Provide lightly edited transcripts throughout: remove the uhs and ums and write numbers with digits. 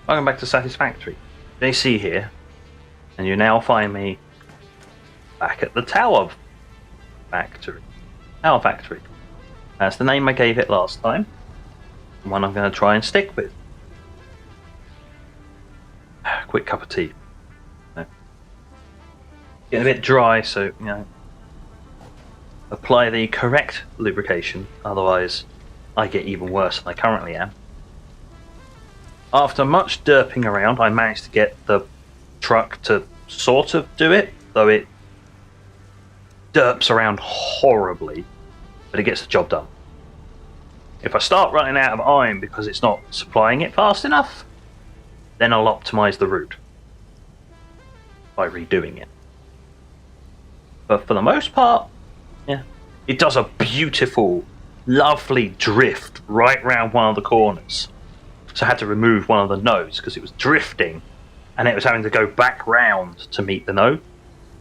Welcome back to Satisfactory. JC here, and you now find me back at the Tower Factory. Tower Factory. That's the name I gave it last time, and one I'm going to try and stick with. Quick cup of tea. Getting a bit dry, so apply the correct lubrication, otherwise I get even worse than I currently am. After much derping around, I managed to get the truck to sort of do it, though it derps around horribly, but it gets the job done. If I start running out of iron because it's not supplying it fast enough, then I'll optimize the route by redoing it. But for the most part, yeah, it does a beautiful, lovely drift right round one of the corners. So I had to remove one of the nodes because it was drifting and it was having to go back round to meet the node.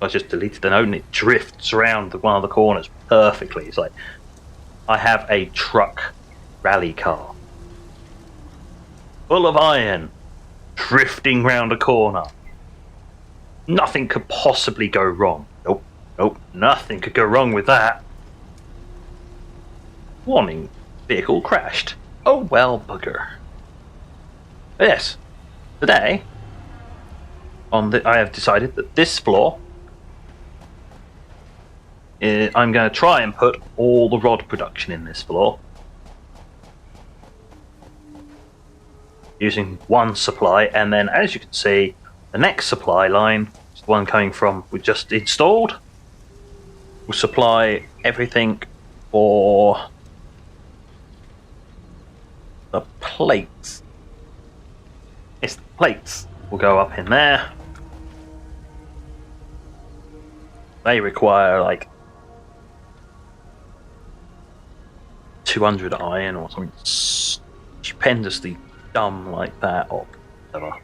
I just deleted the node and it drifts around one of the corners perfectly. It's like I have a truck rally car full of iron drifting round a corner. Nothing could possibly go wrong. Nope, nothing could go wrong with that. Warning, vehicle crashed. Oh well, bugger. Yes, today I have decided that this floor I'm going to try and put all the rod production in this floor using one supply, and then as you can see the next supply line is the one coming from we just installed. Will supply everything for the plates. Yes, the plates will go up in there. They require like 200 iron or something stupendously dumb like that, or whatever.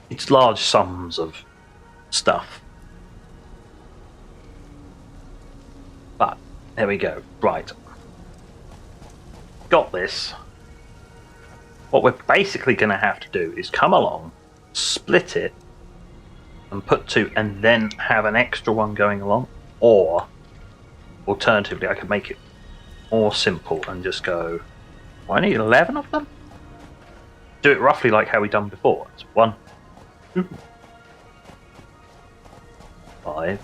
It's large sums of stuff. But there we go. Right. Got this. What we're basically going to have to do is come along, split it, and put two, and then have an extra one going along. Or, alternatively, I could make it more simple and just go, I need 11 of them? Do it roughly like how we done before. It's 1, 2, 5,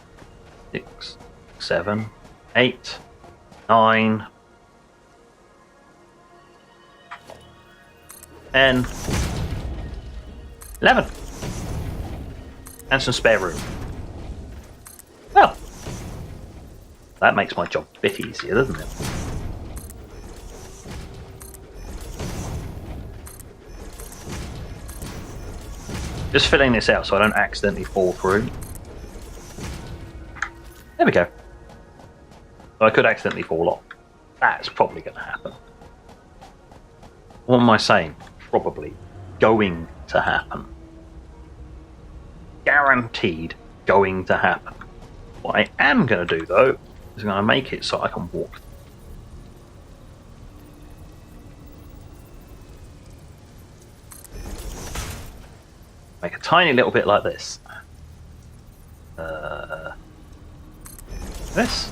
6, 7, 8, 9, 10, 11, and some spare room. Well, that makes my job a bit easier, doesn't it? Just filling this out so I don't accidentally fall through. There we go. So I could accidentally fall off. That's probably going to happen. What am I saying? Probably going to happen. Guaranteed going to happen. What I am going to do though is I'm going to make it so I can walk. Make a tiny little bit like this. This.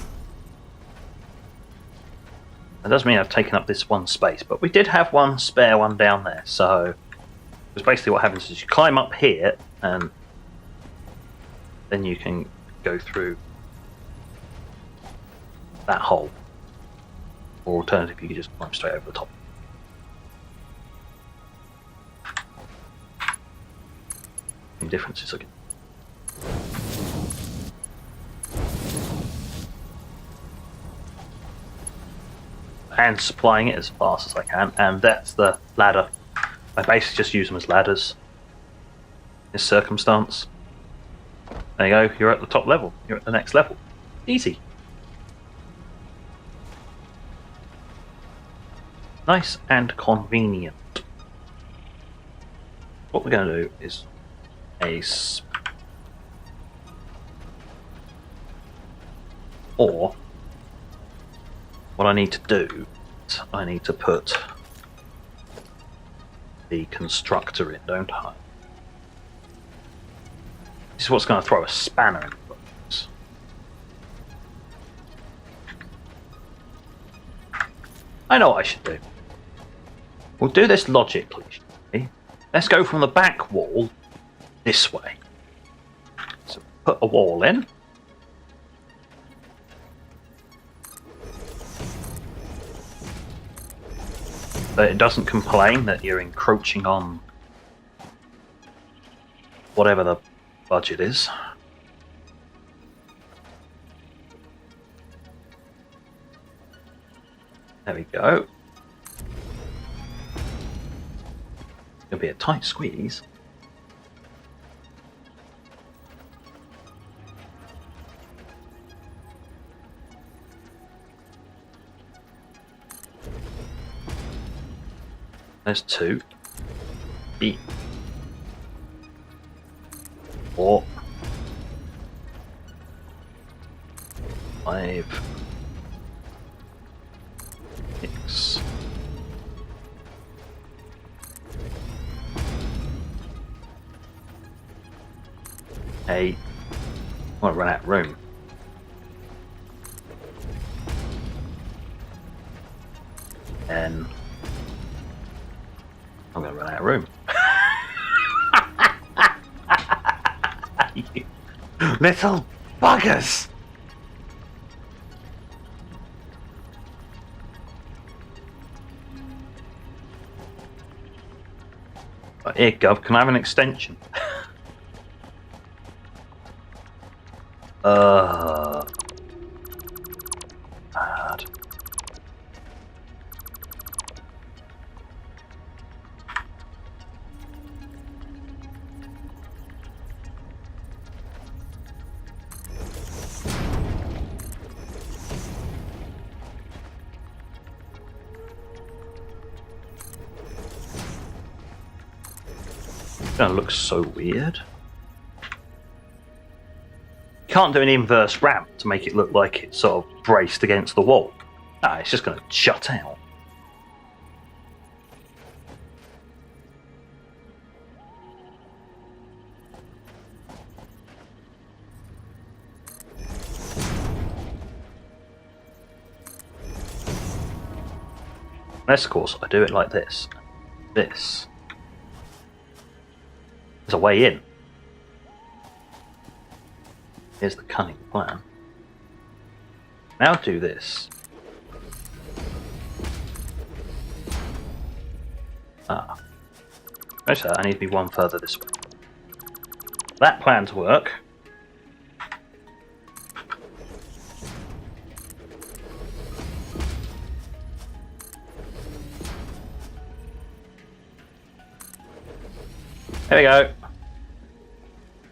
That does mean I've taken up this one space, but we did have one spare one down there, so because basically what happens is you climb up here and then you can go through that hole, or alternatively you can just climb straight over the top. Some differences again. And supplying it as fast as I can, and that's the ladder. I basically just use them as ladders in this circumstance. There you go, you're at the top level, you're at the next level. Easy. Nice and convenient. What we're going to do is or what I need to do is I need to put the constructor in, don't I? This is what's going to throw a spanner in the works. I know what I should do. We'll do this logically, shall we? Let's go from the back wall this way. So put a wall in. So it doesn't complain that you're encroaching on whatever the budget is. There we go. It'll be a tight squeeze. There's 2. 3. 4. 5. 6. 8. I want to run out of room. 10. I'm going to run out of room. You little buggers! Here, Gov, can I have an extension? Bad. That looks so weird. Can't do an inverse ramp to make it look like it's sort of braced against the wall. Nah, it's just going to shut out. Unless, of course, I do it like this. This. There's a way in. Here's the cunning plan. Now do this. Notice that I need to be one further this way. That plan to work. There we go.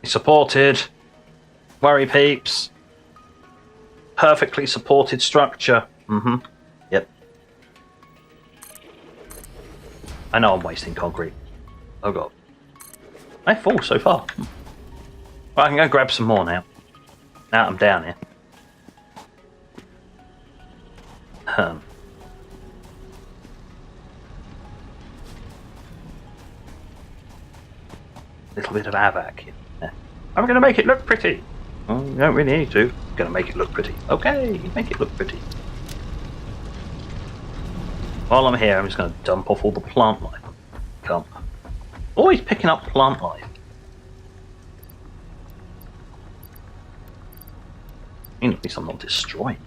Supported. Worry peeps. Perfectly supported structure. Yep. I know I'm wasting concrete. Oh god. I fall so far. Well, I can go grab some more now. Now I'm down here. Little bit of havoc here. I'm going to make it look pretty. Well, you don't really need to. I'm going to make it look pretty. Okay, make it look pretty. While I'm here, I'm just going to dump off all the plant life. Come. Always picking up plant life. At least I'm not destroying.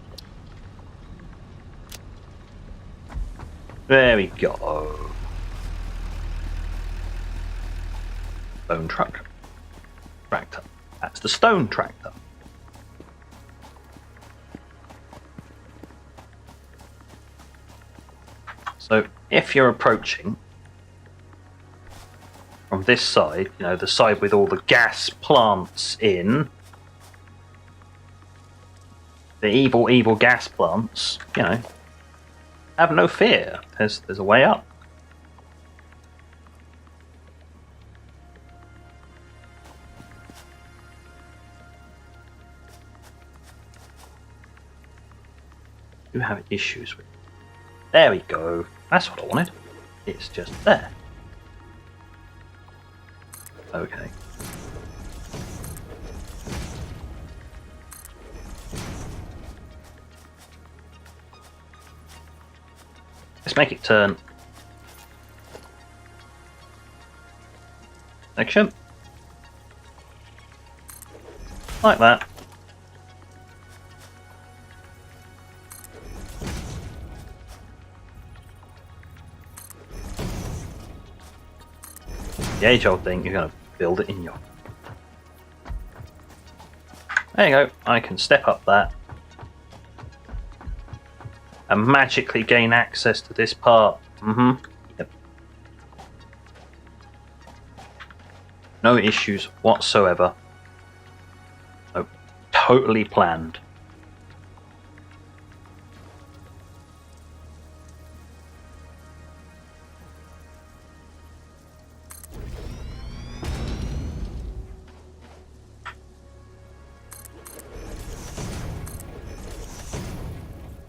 There we go. Stone truck. Tractor. That's the stone tractor. So if you're approaching from this side, you know, the side with all the gas plants in, the evil gas plants, you know, have no fear. There's a way up. You have issues with. There we go. That's what I wanted. It's just there. Okay. Let's make it turn. Section. Like that. The age-old thing, you're going to build it in your... There you go, I can step up that and magically gain access to this part. Yep. No issues whatsoever. No, totally planned.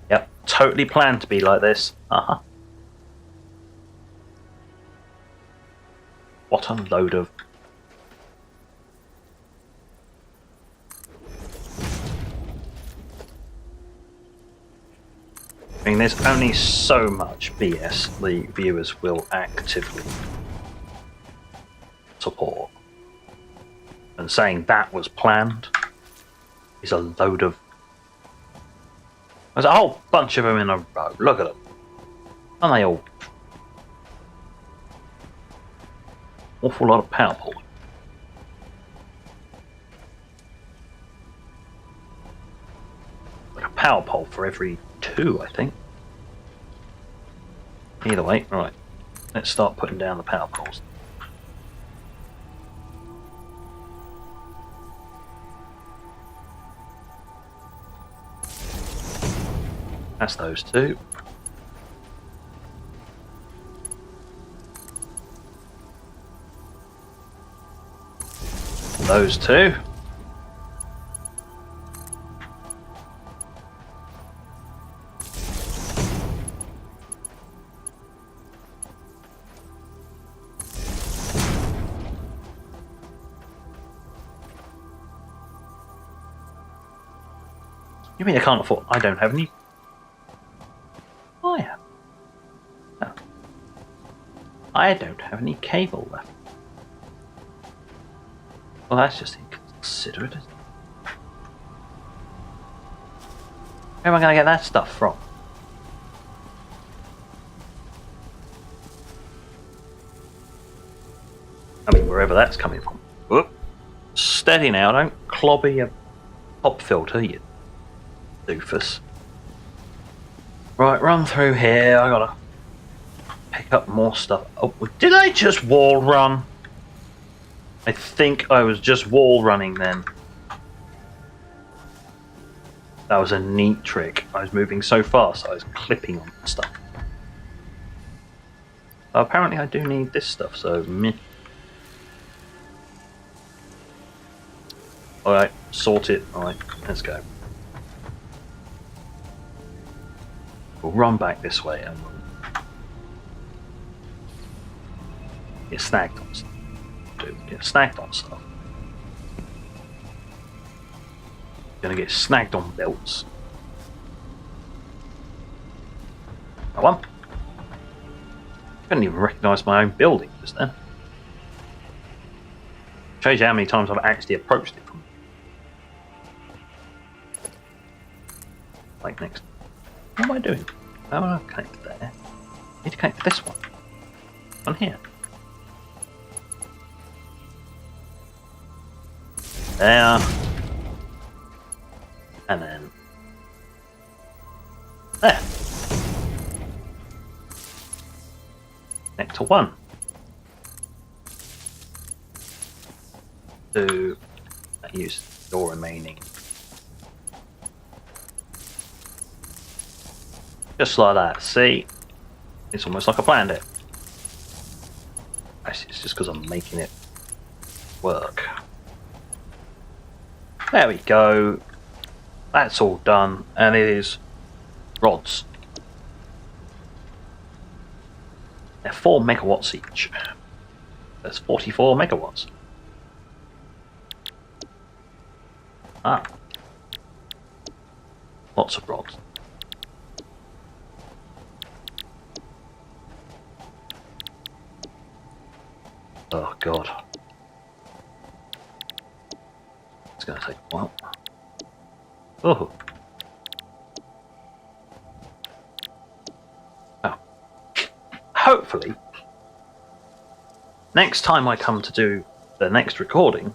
Yep, totally planned to be like this. What a load of... I mean, there's only so much BS the viewers will actively support. And saying that was planned is a load of... There's a whole bunch of them in a row. Look at them. Aren't they all? Awful lot of power pulling. Like a power pole for every 2, I think. Either way, right. Let's start putting down the power poles. That's those 2. Those 2. You mean I can't afford... I don't have any... I have. Oh. I don't have any cable left. Well, that's just inconsiderate, isn't it? Where am I going to get that stuff from? I mean, wherever that's coming from. Whoop. Steady now, don't clobber your pop filter, you doofus. Right, run through here. I gotta pick up more stuff. Oh, did I just wall run? I think I was just wall running then. That was a neat trick. I was moving so fast I was clipping on stuff. Apparently I do need this stuff, so meh. Alright, sort it. Alright, let's go. We'll run back this way and we'll get snagged on stuff. Get snagged on stuff. Gonna get snagged on belts. That one. Couldn't even recognise my own building just then. Shows you how many times I've actually approached it from. Like next. What am I doing? How am I connect there? I need to connect to this one. On here. There. And then there. Connect to 1. 2. Use your remaining. Just like that. See? It's almost like I planned it. Actually, it's just because I'm making it work. There we go. That's all done. And it is rods. They're 4 megawatts each. That's 44 megawatts. Ah. Lots of rods. Oh god. It's going to take a while. Oh. Oh. Hopefully, next time I come to do the next recording,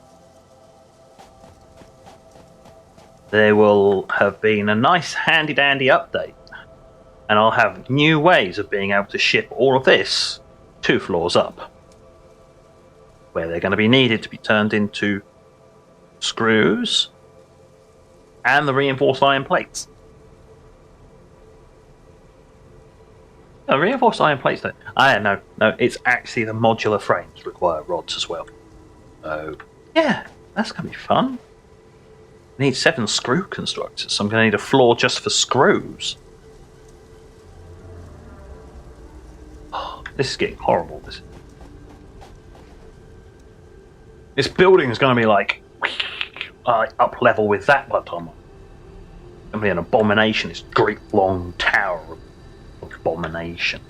there will have been a nice handy dandy update, and I'll have new ways of being able to ship all of this 2 floors up, where they're going to be needed to be turned into screws and the reinforced iron plates. Reinforced iron plates though. No, it's actually the modular frames require rods as well. So yeah, that's going to be fun. I need 7 screw constructors, so I'm going to need a floor just for screws. Oh, this is getting horrible. This building is going to be like up level with that by the time. It's going to be an abomination. This great long tower of abomination.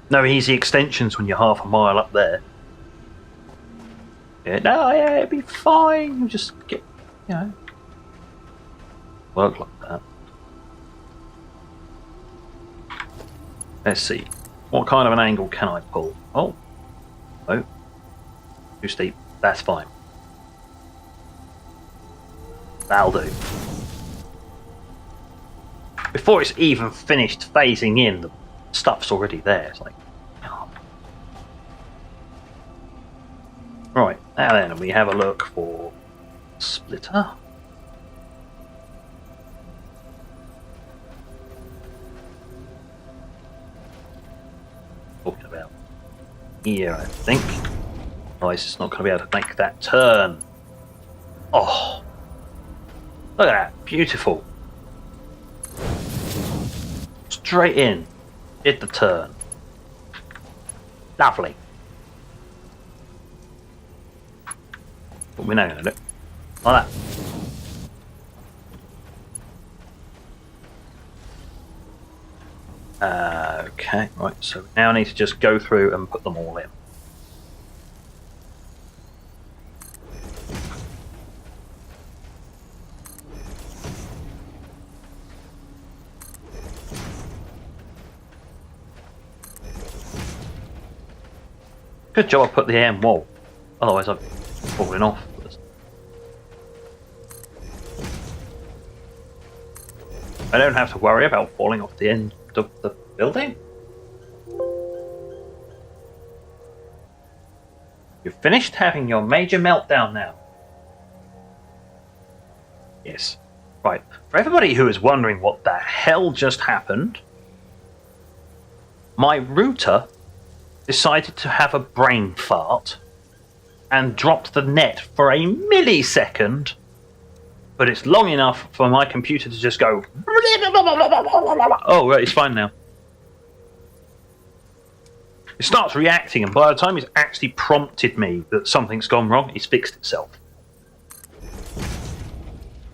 No easy extensions when you're half a mile up there. Yeah, it'd be fine. You just get, work like that. Let's see. What kind of an angle can I pull? Oh, too steep. That's fine. That'll do. Before it's even finished phasing in, the stuff's already there. It's like, oh. Right, now then, we have a look for splitter. Talking about here, I think. Otherwise, it's not going to be able to make that turn. Oh, look at that, beautiful. Straight in, did the turn. Lovely. What we're now going to do, like that. Okay, right, so we now need to just go through and put them all in. Good job I put the end wall, otherwise I'd be falling off. I don't have to worry about falling off the end of the building. You've finished having your major meltdown now. Yes. Right. For everybody who is wondering what the hell just happened, my router decided to have a brain fart and dropped the net for a millisecond, but it's long enough for my computer to just go. Oh, right, it's fine now. It starts reacting, and by the time it's actually prompted me that something's gone wrong, it's fixed itself.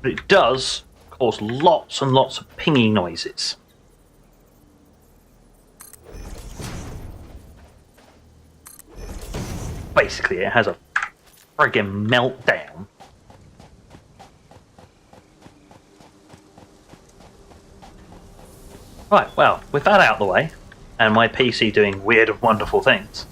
But it does cause lots and lots of pinging noises. Basically, it has a friggin' meltdown. Right, well, with that out of the way, and my PC doing weird and wonderful things,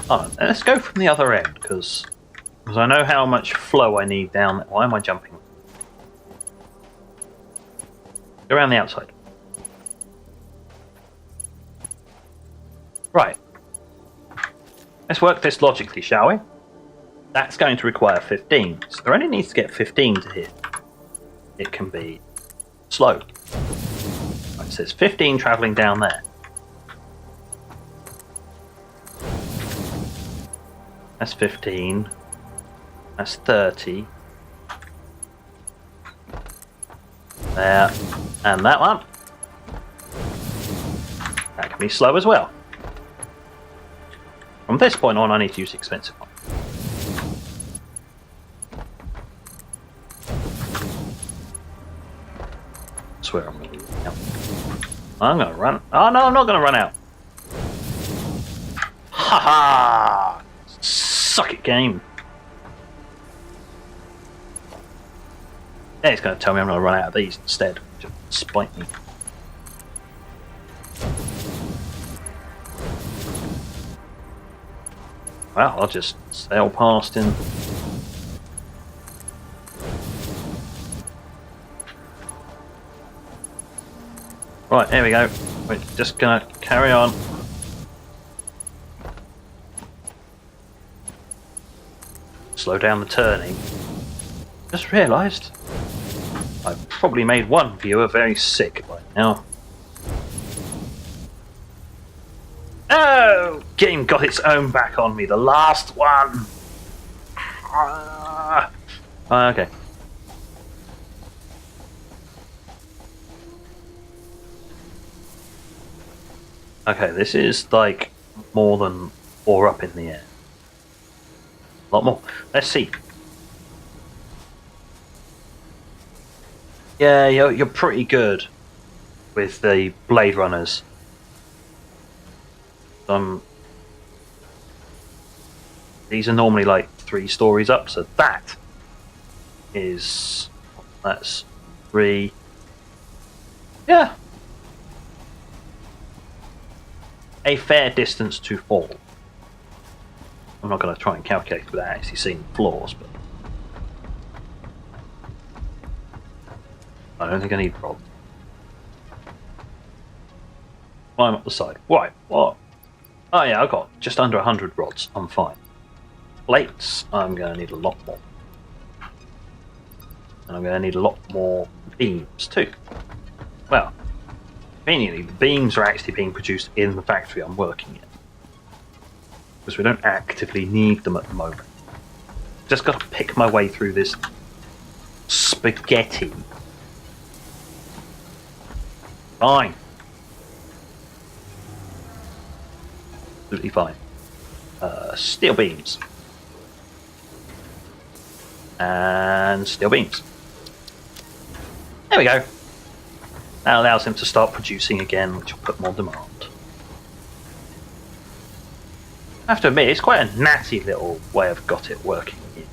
let's go from the other end, because I know how much flow I need down there. Why am I jumping? Go around the outside. Right. Let's work this logically, shall we? That's going to require 15. So there only needs to get 15 to hit. It can be slow. Right, so it's 15 travelling down there. That's 15. That's 30. There. And that one. That can me slow as well. From this point on, I need to use the expensive one. I swear I'm going to run out. I'm going to run. Oh no, I'm not going to run out. Ha ha! Suck it, game. Yeah, it's going to tell me I'm going to run out of these instead. Just spite me. Well, I'll just sail past him. Right, here we go. We're just gonna carry on. Slow down the turning. Just realised I've probably made one viewer very sick by now. Oh! Game got its own back on me. The last one! Okay. Okay, this is like more than 4 up in the air. A lot more. Let's see. Yeah, you're pretty good with the Blade Runners. These are normally like 3 stories up, so that's 3. Yeah. A fair distance to fall. I'm not going to try and calculate without actually seeing floors, but I don't think I need rods. Climb up the side. Right, what? Oh yeah, I've got just under 100 rods. I'm fine. Plates, I'm going to need a lot more. And I'm going to need a lot more beams too. Well, conveniently, the beams are actually being produced in the factory I'm working in. Because we don't actively need them at the moment. Just got to pick my way through this spaghetti. Fine. Absolutely fine. Steel beams. And steel beams. There we go. That allows him to start producing again, which will put more demand. I have to admit, it's quite a natty little way I've got it working here.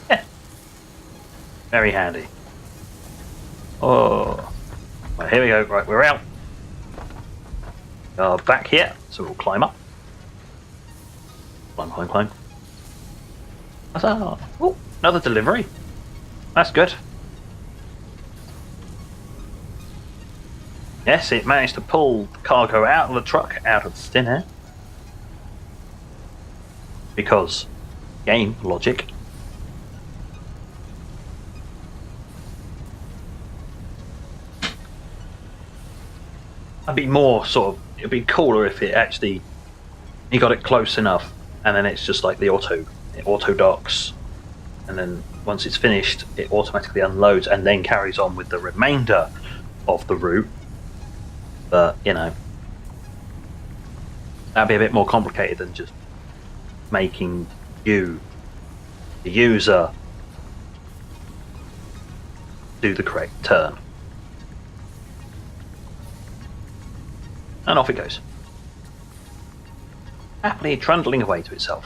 Yeah. Very handy. Oh. Right, here we go. Right, we're out. Back here, so we'll climb up. Climb, climb, climb. Oh, another delivery. That's good. Yes, it managed to pull the cargo out of the truck, out of the thin air. Because game logic. I'd be more sort of, it'd be cooler if it actually, you got it close enough and then it's just like the it auto docks, and then once it's finished it automatically unloads and then carries on with the remainder of the route. But you know, that'd be a bit more complicated than just making you, the user, do the correct turn. And off it goes. Happily trundling away to itself.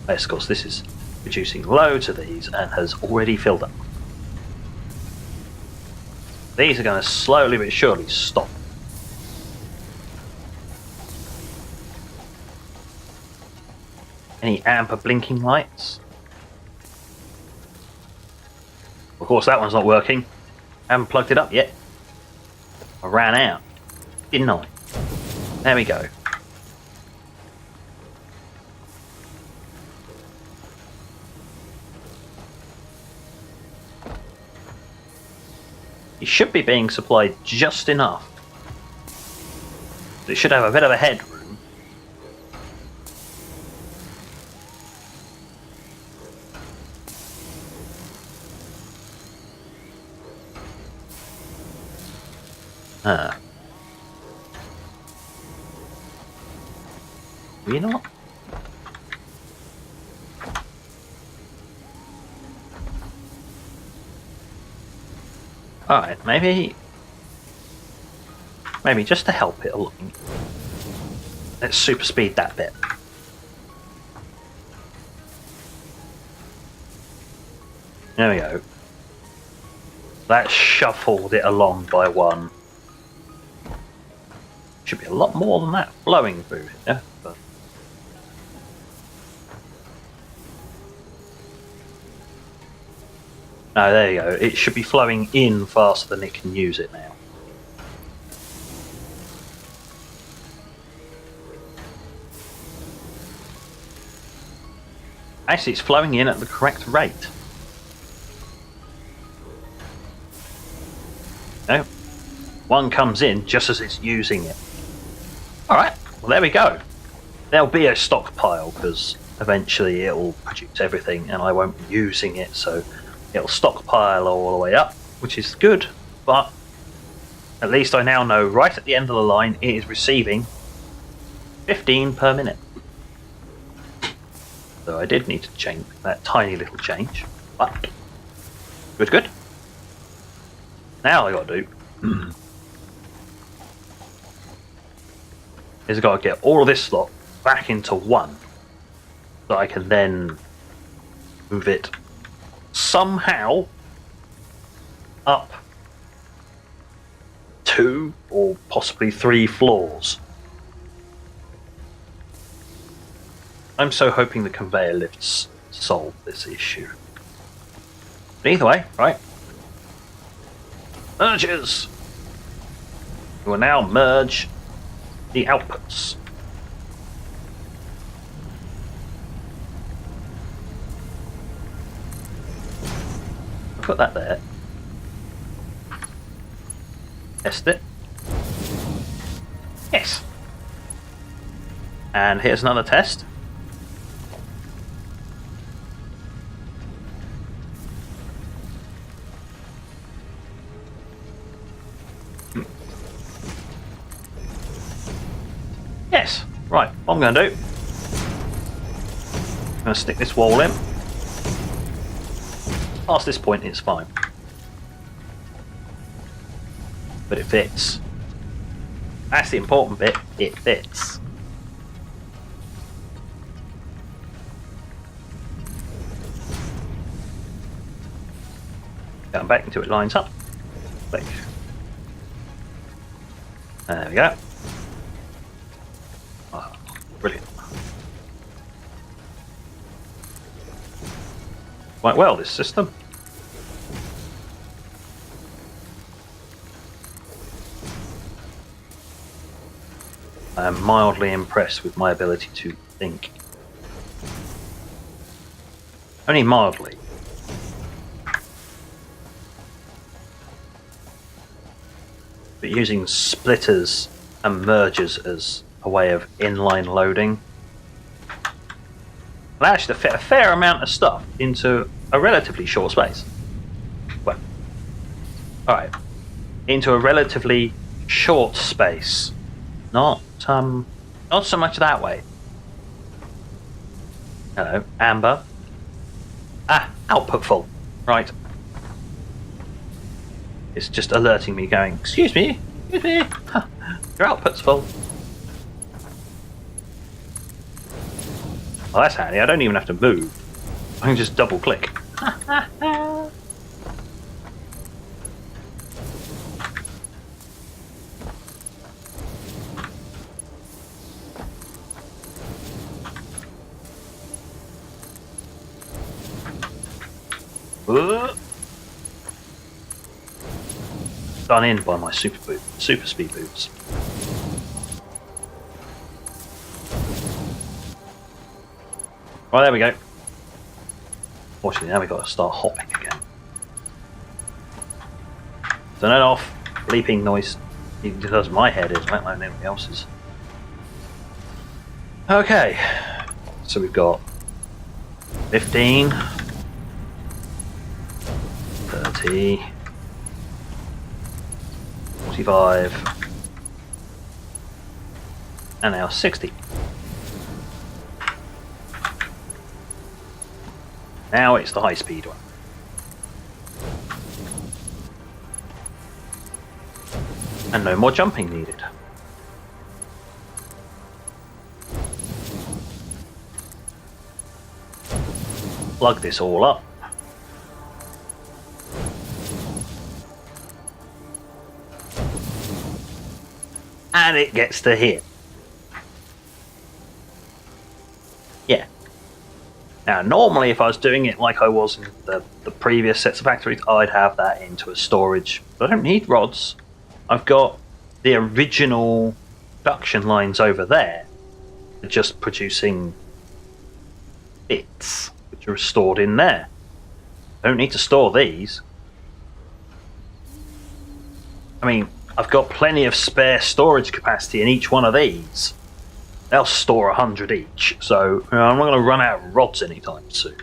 Yes, of course, this is producing loads of these and has already filled up. These are going to slowly but surely stop. Any amber blinking lights? Of course, that one's not working. Haven't plugged it up yet. I ran out, didn't I? There we go. It should be being supplied just enough. It should have a bit of a headroom. Ah. You know what? Alright, maybe just to help it along, let's super speed that bit. There we go. That shuffled it along by one. Should be a lot more than that flowing through here, but no, there you go. It should be flowing in faster than it can use it now. Actually, it's flowing in at the correct rate. No, one comes in just as it's using it. Alright, well there we go. There'll be a stockpile because eventually it'll produce everything and I won't be using it, so it'll stockpile all the way up, which is good, but at least I now know right at the end of the line it is receiving 15 per minute. So I did need to change that tiny little change, but good. Now all I gotta do is I gotta get all of this slot back into one, so I can then move it somehow up 2 or possibly 3 floors. I'm so hoping the conveyor lifts solve this issue. But either way, right? Merges! We will now merge the outputs. Put that there. Test it. Yes! And here's another test. Yes, right, what I'm going to do, I'm going to stick this wall in. Past this point it's fine. But it fits. That's the important bit, it fits. Going back until it lines up. Click. There we go. Brilliant. Quite well, this system. I am mildly impressed with my ability to think. Only mildly. But using splitters and mergers as a way of inline loading allows you to fit a fair amount of stuff into a relatively short space. Well, alright, into a relatively short space, not so much that way. Hello, Amber. Output full. Right. It's just alerting me, going, excuse me, your output's full. Well, that's handy. I don't even have to move. I can just double click. Done in by my super speed boots. Right, there we go. Fortunately, now we've got to start hopping again. Turn it off. Bleeping noise. It does my head is, let alone anybody else's. Okay. So we've got 15, 30, 45, and now 60. Now it's the high speed one. And no more jumping needed. Plug this all up. And it gets to here. Yeah. Now, normally if I was doing it like I was in the previous sets of factories, I'd have that into a storage. But I don't need rods. I've got the original production lines over there, just producing bits, which are stored in there. I don't need to store these. I mean, I've got plenty of spare storage capacity in each one of these. They'll store 100 each, so I'm not going to run out of rods anytime soon.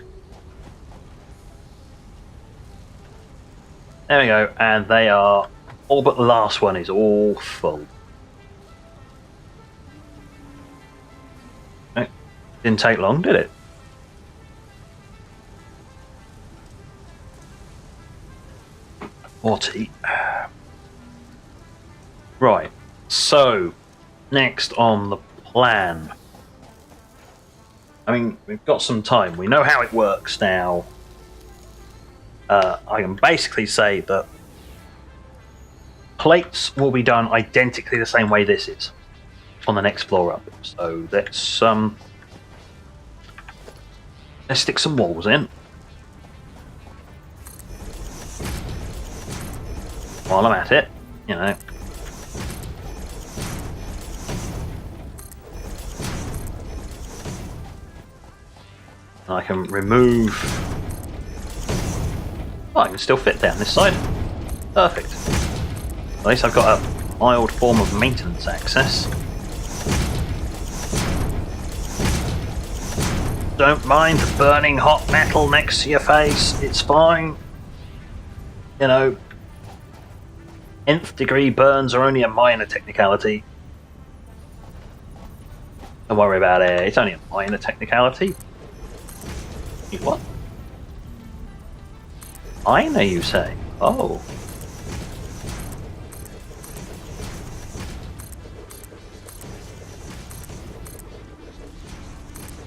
There we go, and they are all but the last one is all full. Didn't take long, did it? Right, so next on the plan. I mean, we've got some time. We know how it works now. I can basically say that plates will be done identically the same way this is on the next floor up. So let's stick some walls in. While I'm at it, you know. I can remove. Oh, I can still fit down this side. Perfect. At least I've got a mild form of maintenance access. Don't mind the burning hot metal next to your face. It's fine. You know, nth degree burns are only a minor technicality. Don't worry about it. It's only a minor technicality. What? I know, you say. Oh.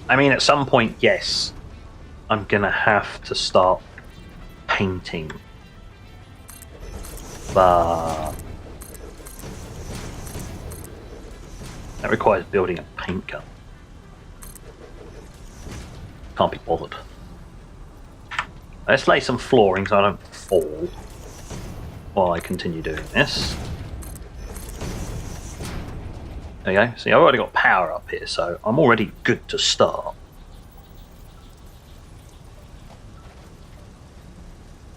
I mean, at some point, yes, I'm gonna have to start painting. But that requires building a paint gun. Can't be bothered. Let's lay some flooring so I don't fall while I continue doing this. There you go. See, I've already got power up here, so I'm already good to start.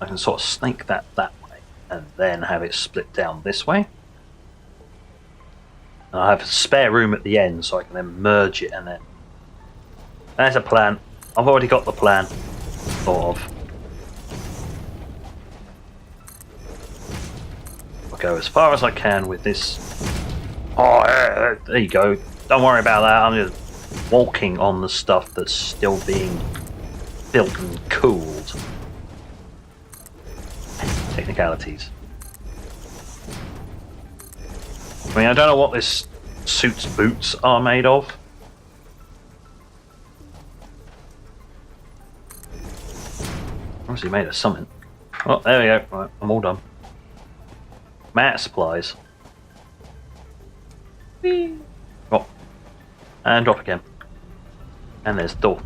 I can sort of snake that way and then have it split down this way. And I have spare room at the end so I can then merge it and then... There's a plan. I've already got the plan, sort of. I'll go as far as I can with this. Oh, there you go. Don't worry about that. I'm just walking on the stuff that's still being built and cooled. Technicalities. I mean, I don't know what this suit's boots are made of. Obviously made of something. Oh, there we go. Right, I'm all done. Mat supplies. Whee. Drop. And drop again. And there's the door.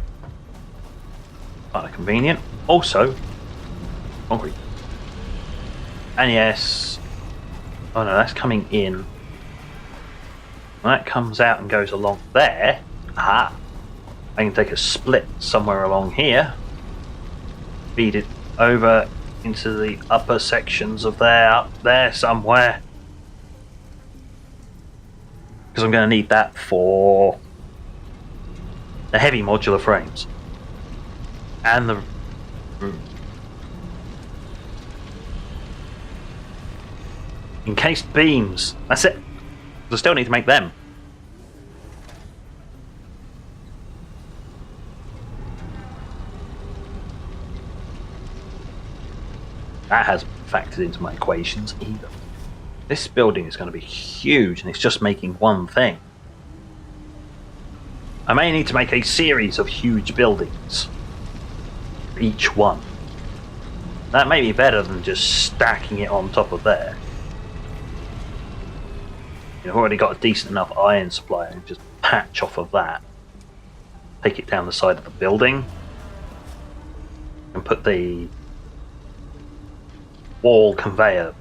Quite convenient. Also, concrete. And yes. Oh no, that's coming in. When that comes out and goes along there. Aha! I can take a split somewhere along here. Feed it over into the upper sections of there, up there somewhere. Because I'm going to need that for the heavy modular frames. And the room. Encased beams. That's it. I still need to make them. That hasn't factored into my equations either. This building is going to be huge, and it's just making one thing. I may need to make a series of huge buildings for each one. That may be better than just stacking it on top of there. You've already got a decent enough iron supply, and just patch off of that. Take it down the side of the building, and put the wall conveyor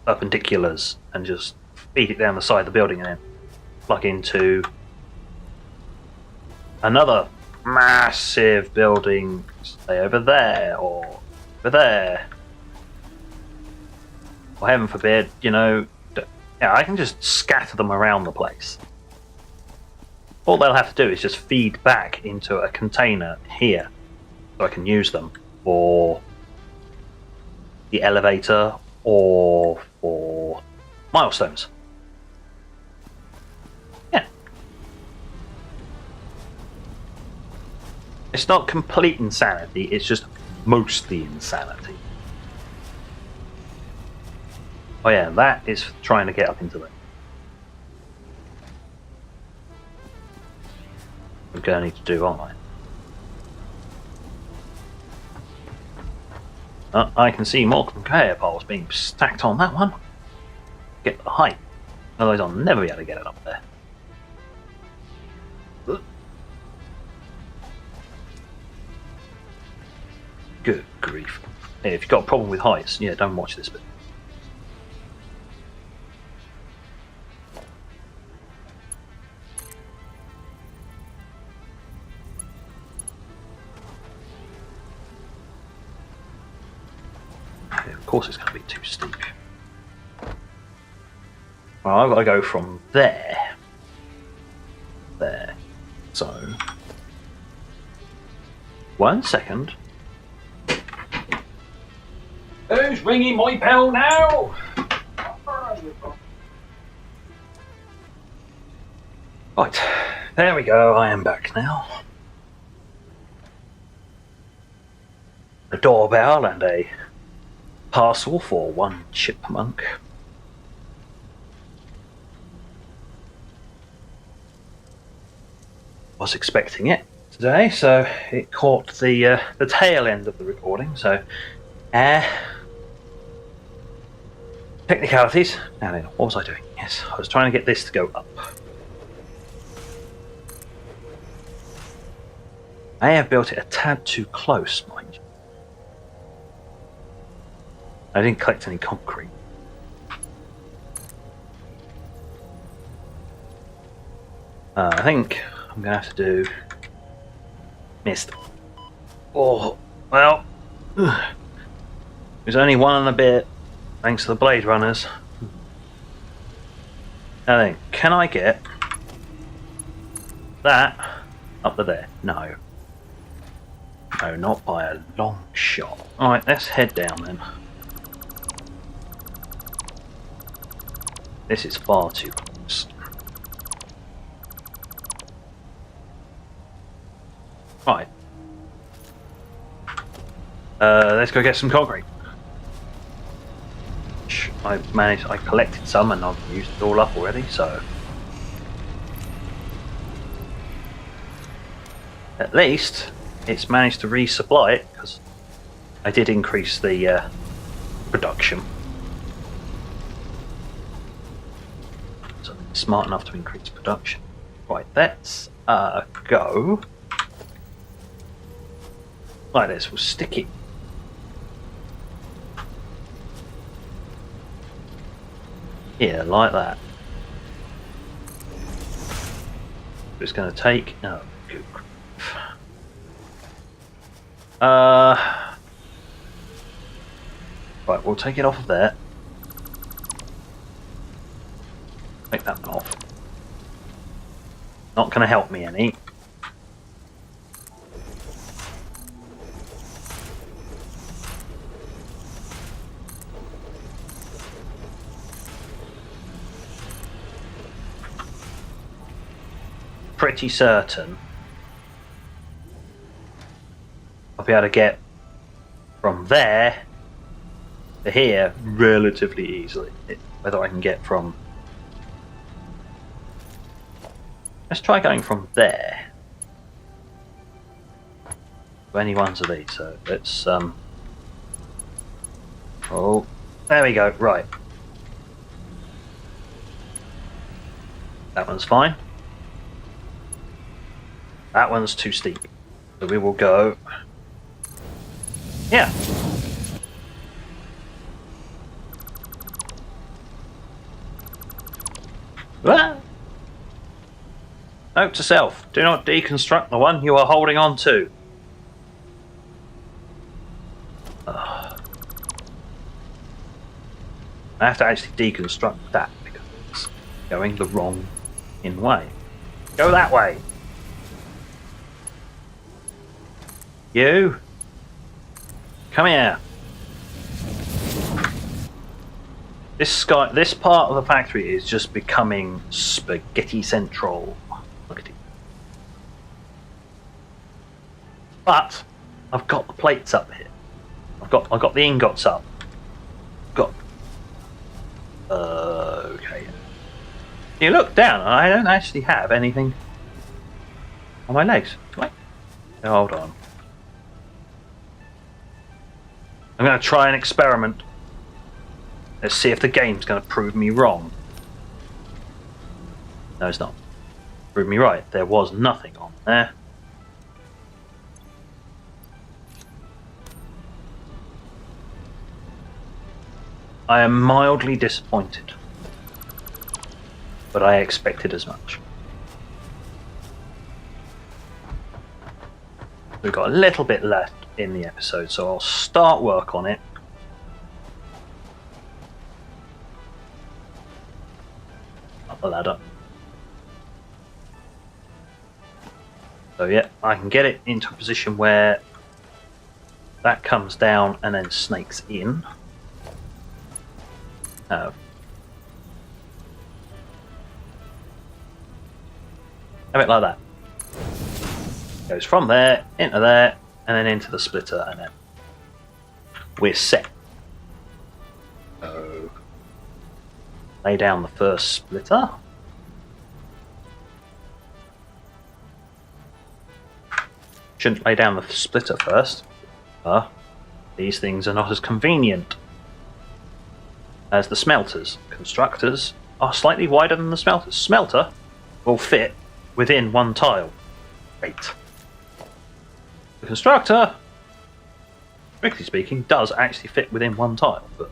perpendiculars and just feed it down the side of the building, and then plug into another massive building, say over there or over there, or heaven forbid, yeah, I can just scatter them around the place. All they'll have to do is just feed back into a container here, so I can use them for the elevator or for milestones. Yeah. It's not complete insanity, it's just mostly insanity. Oh yeah, that is trying to get up into there. I'm going to need to do, aren't I? I can see more conveyor poles being stacked on that one. Get the height. Otherwise I'll never be able to get it up there. Good grief. Yeah, if you've got a problem with heights, yeah, don't watch this bit. Of course it's going to be too steep. Well, I've got to go from there. There. So. 1 second. Who's ringing my bell now? Right. There we go. I am back now. A doorbell and a parcel for one chipmunk. Was expecting it today, so it caught the tail end of the recording. So, technicalities. Now then, what was I doing? Yes, I was trying to get this to go up. I have built it a tad too close, mind you. I didn't collect any concrete. I think I'm going to have to do... Missed. Oh, well... There's only one and a bit, thanks to the Blade Runners. Now then, can I get that up to there? No. No, not by a long shot. Alright, let's head down then. This is far too close. Right. Let's go get some concrete. I collected some and I've used it all up already, so... At least, it's managed to resupply it, because I did increase the production. So smart enough to increase production. Right, let's go. Like this, we'll stick it. Yeah, like that. It's going to take... Oh, good grief. Right, we'll take it off of there. Take that one off. Not going to help me any. pretty certain I'll be able to get from there to here relatively easily. Whether I can get from... Let's try going from there to any ones of these. So let's... Oh, there we go. Right. That one's fine. That one's too steep. So we will go... Yeah. Ah. Note to self, do not deconstruct the one you are holding on to. I have to actually deconstruct that because it's going the wrong way. Go that way. You. Come here. This part of the factory is just becoming spaghetti central. Look at it. But I've got the plates up here. I've got the ingots up. Okay. You look down, and I don't actually have anything on my legs. Wait. Hold on. I'm going to try an experiment. Let's see if the game's going to prove me wrong. No, it's not. Prove me right. There was nothing on there. I am mildly disappointed, but I expected as much. We've got a little bit left in the episode, so I'll start work on it. Up the ladder. So yeah, I can get it into a position where that comes down and then snakes in. Have it like that. Goes from there, into there, and then into the splitter, and then we're set. So lay down the first splitter. Shouldn't lay down the splitter first. These things are not as convenient as the smelters. Constructors are slightly wider than the smelters. Smelter will fit within one tile. Great. The constructor, strictly speaking, does actually fit within one tile, but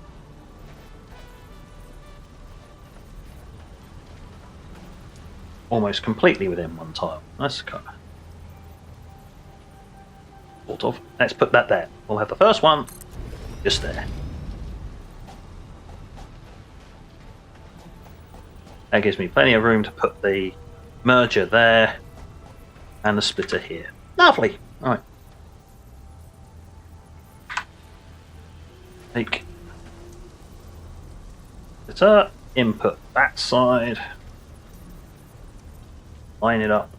almost completely within one tile. That's kind of sort of. Let's put that there. We'll have the first one just there. That gives me plenty of room to put the merger there and the splitter here. Lovely. All right. Take splitter, input that side, line it up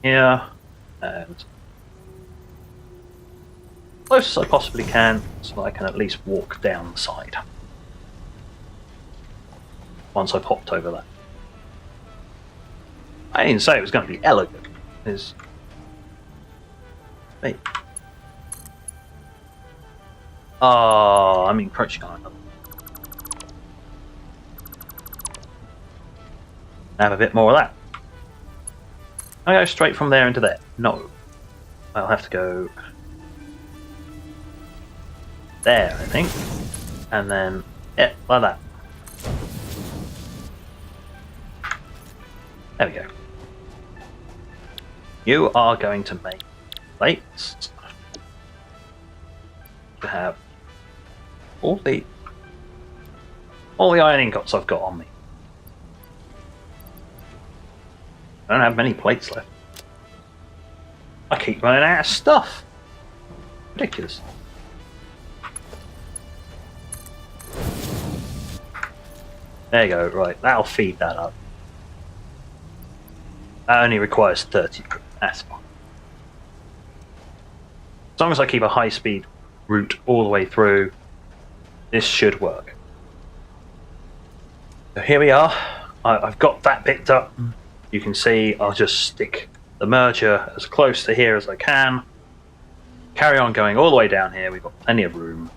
here, and close as I possibly can so that I can at least walk down the side. Once I've hopped over that. I didn't say it was going to be elegant. It's... Hey. Oh, I'm encroaching on it. Have a bit more of that. I go straight from there into there. No. I'll have to go there, I think. And then, yeah, like that. There we go. You are going to make plates to have all the iron ingots I've got on me. I don't have many plates left. I keep running out of stuff. Ridiculous. There you go, right, that'll feed that up. That only requires 30. That's fine. As long as I keep a high-speed route all the way through, this should work. So here we are. I've got that picked up. You can see I'll just stick the merger as close to here as I can. Carry on going all the way down here. We've got plenty of room.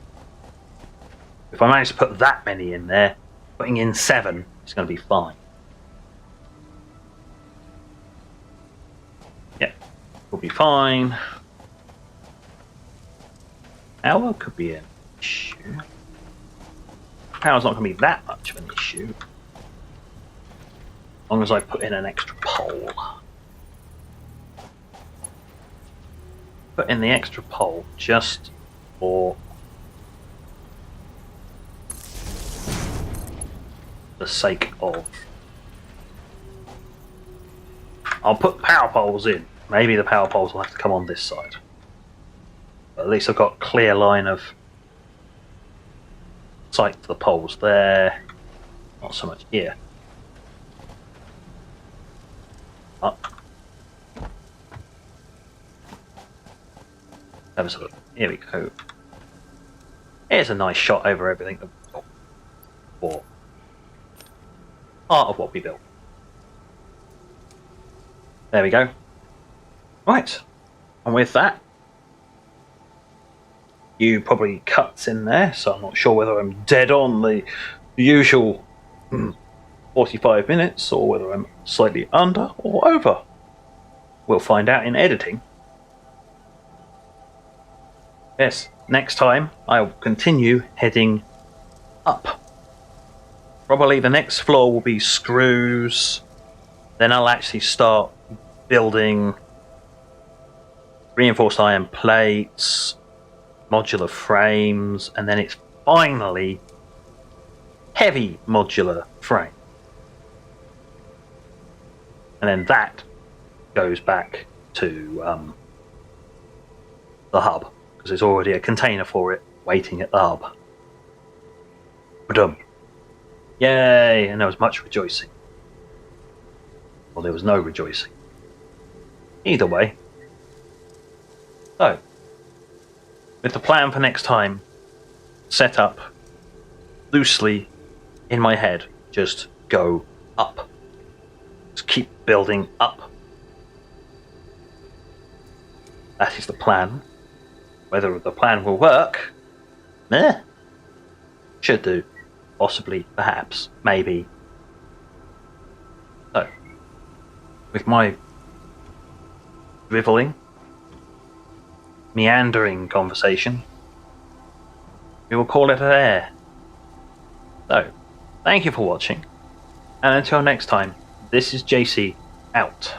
If I manage to put that many in there, putting in 7 is going to be fine. Yeah, we'll be fine. Power could be an issue. Power's not going to be that much of an issue. As long as I put in an extra pole. Put in the extra pole just for the sake of... I'll put power poles in. Maybe the power poles will have to come on this side. But at least I've got a clear line of sight to the poles there. Not so much here. Up. Have a look. Here we go. Here's a nice shot over everything. For part of what we built. There we go. Right. And with that, you probably cuts in there, so I'm not sure whether I'm dead on the usual 45 minutes or whether I'm slightly under or over. We'll find out in editing. Yes, next time I'll continue heading up. Probably the next floor will be screws. Then I'll actually start building reinforced iron plates, modular frames, and then it's finally heavy modular frame. And then that goes back to the hub, because there's already a container for it waiting at the hub. Ba-dum. Yay! And there was much rejoicing. Well, there was no rejoicing. Either way. So, with the plan for next time set up loosely in my head, just go up. Just keep building up. That is the plan. Whether the plan will work, should do. Possibly, perhaps, maybe. So, with my drivelling, meandering conversation, we will call it there. So, thank you for watching, and until next time, this is JC out.